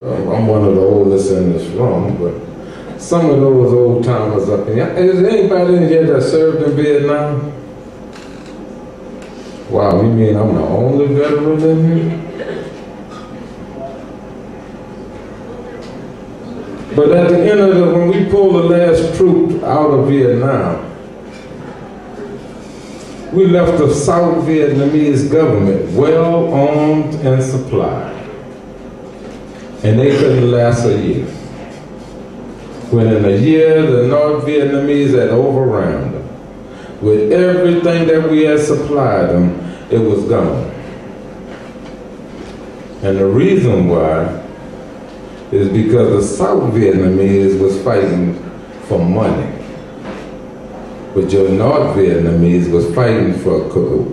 I'm one of the oldest in this room, but some of those old timers up in here. Is there anybody in here that served in Vietnam? Wow, you mean I'm the only veteran in here? But at the end of when we pulled the last troop out of Vietnam, we left the South Vietnamese government well armed and supplied. And they couldn't last a year. Within a year, the North Vietnamese had overran them. With everything that we had supplied them, it was gone. And the reason why is because the South Vietnamese was fighting for money. But your North Vietnamese was fighting for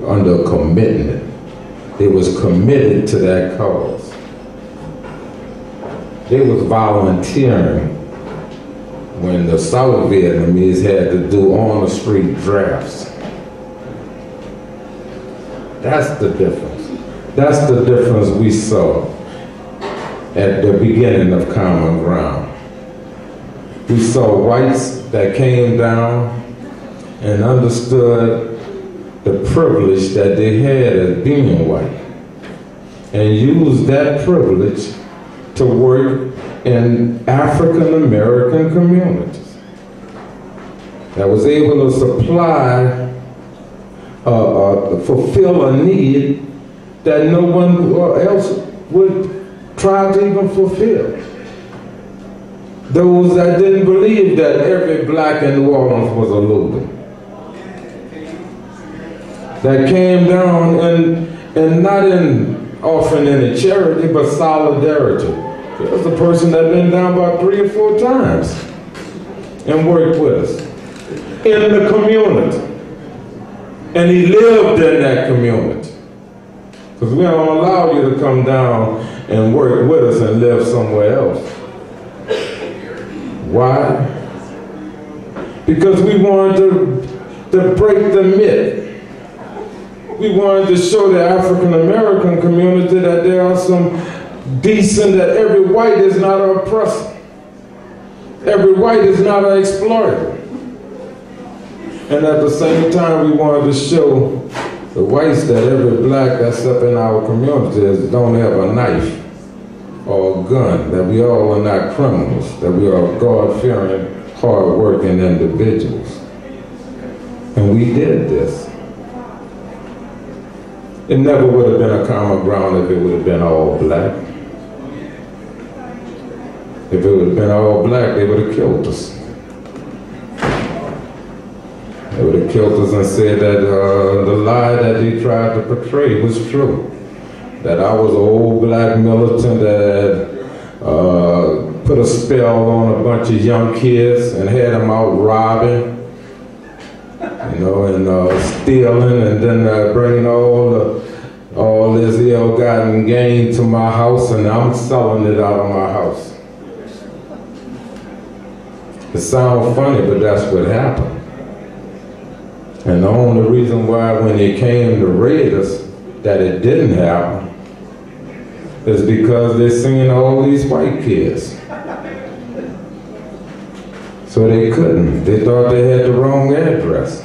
under commitment. They was committed to that cause. They was volunteering when the South Vietnamese had to do on-the-street drafts. That's the difference. That's the difference we saw at the beginning of Common Ground. We saw whites that came down and understood the privilege that they had as being white and used that privilege to work in African American communities that was able to supply, fulfill a need that no one else would try to even fulfill. Those that didn't believe that every black in New Orleans was a looter, that came down and not offering any charity, but solidarity. There's a person that been down about 3 or 4 times and worked with us in the community. And he lived in that community. Because we don't allow you to come down and work with us and live somewhere else. Why? Because we wanted to break the myth. We wanted to show the African American community that there are some decent, that every white is not an oppressor. Every white is not an exploiter. And at the same time, we wanted to show the whites that every black that's up in our communities don't have a knife or a gun, that we all are not criminals, that we are God-fearing, hard-working individuals. And we did this. It never would have been a common ground if it would have been all black. If it would have been all black, they would have killed us. They would have killed us and said that the lie that they tried to portray was true. That I was an old black militant that put a spell on a bunch of young kids and had them out robbing, you know, and stealing, and then bringing all this ill-gotten gain to my house, and I'm selling it out of my house. It sounds funny, but that's what happened. And the only reason why when they came to raid us that it didn't happen is because they seen all these white kids. So they couldn't. They thought they had the wrong address.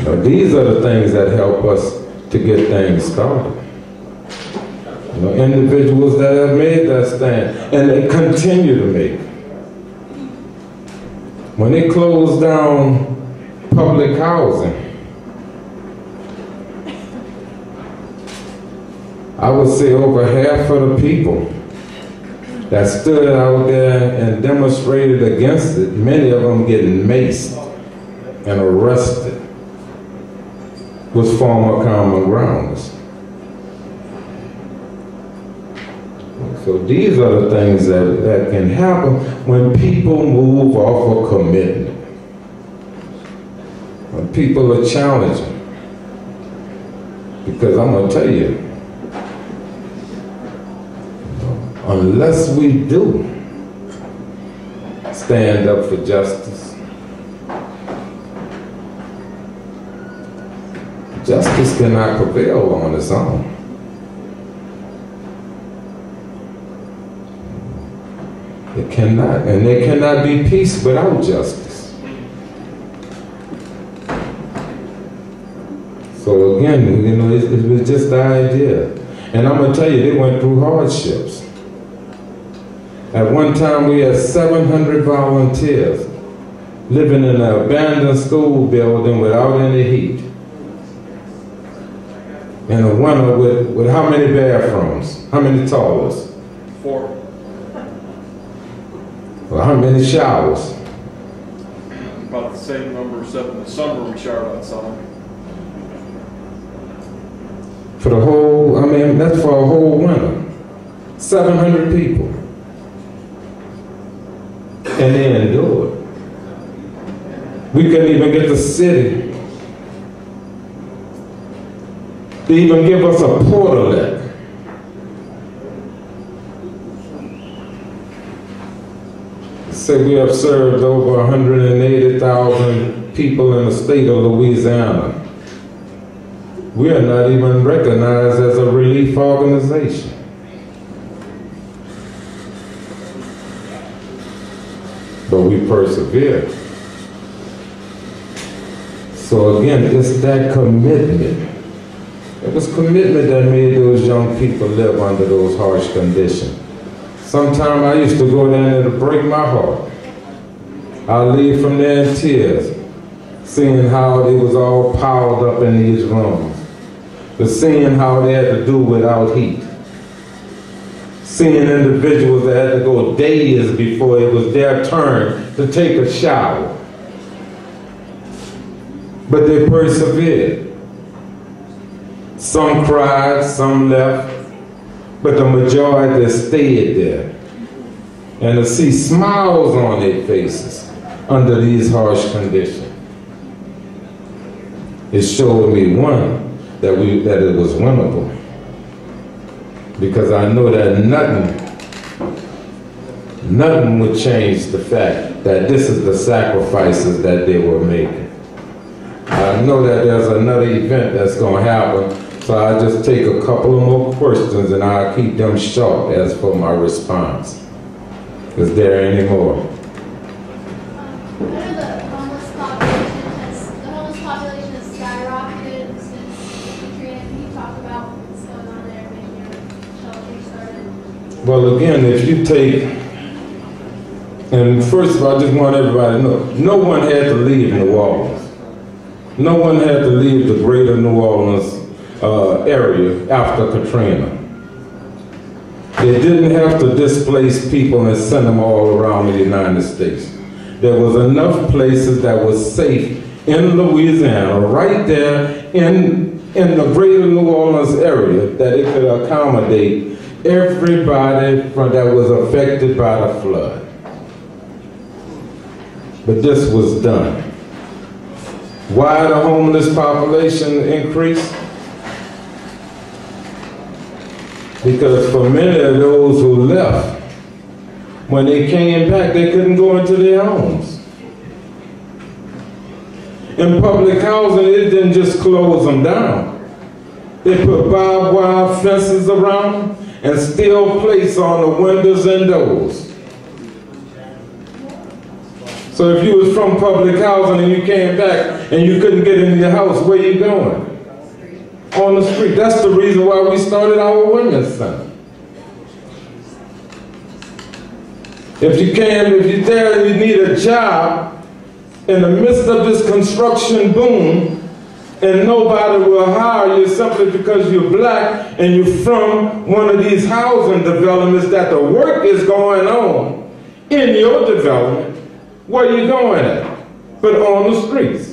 But these are the things that help us to get things started. You know, individuals that have made that stand, and they continue to make. When they closed down public housing, I would say over half of the people that stood out there and demonstrated against it, many of them getting maced and arrested, was former common grounders. So these are the things that can happen when people move off of commitment. When people are challenging. Because I'm going to tell you, unless we do stand up for justice, justice cannot prevail on its own. It cannot, and there cannot be peace without justice. So again, you know, it was just the idea. And I'm going to tell you, they went through hardships. At one time, we had 700 volunteers living in an abandoned school building without any heat. In a winter with how many bathrooms? How many toilets? 4. Well, how many showers? About the same number, except in the summer we showered outside. For the whole, I mean, that's for a whole winter. 700 people. And they endured. We couldn't even get the city to even give us a portalet. Say we have served over 180,000 people in the state of Louisiana. We are not even recognized as a relief organization. But we persevere. So again, it's that commitment. It was commitment that made those young people live under those harsh conditions. Sometimes I used to go down there to break my heart. I'd leave from there in tears, seeing how they was all piled up in these rooms, but seeing how they had to do without heat, seeing individuals that had to go days before it was their turn to take a shower. But they persevered. Some cried, some left, but the majority stayed there. And to see smiles on their faces under these harsh conditions, it showed me, one, that it was winnable. Because I know that nothing would change the fact that this is the sacrifices that they were making. I know that there's another event that's going to happen, so I'll just take a couple of more questions and I'll keep them short as for my response. Is there any more? I know the homeless population has skyrocketed since Katrina. Can you talk about what's going on there, maybe your shelter started? Well, again, if you take, and first of all, I just want everybody to know, no one had to leave New Orleans. No one had to leave the greater New Orleans area after Katrina. They didn't have to displace people and send them all around the United States. There was enough places that was safe in Louisiana, right there in the greater New Orleans area, that it could accommodate everybody that was affected by the flood. But this was done. Why the homeless population increased? Because for many of those who left, when they came back, they couldn't go into their homes. In public housing, it didn't just close them down. They put barbed wire fences around them and steel plates on the windows and doors. So if you was from public housing and you came back and you couldn't get into your house, where you going? On the street. That's the reason why we started our women's center. If you're there and you need a job in the midst of this construction boom and nobody will hire you simply because you're black and you're from one of these housing developments that the work is going on in your development, where you going at? But on the streets.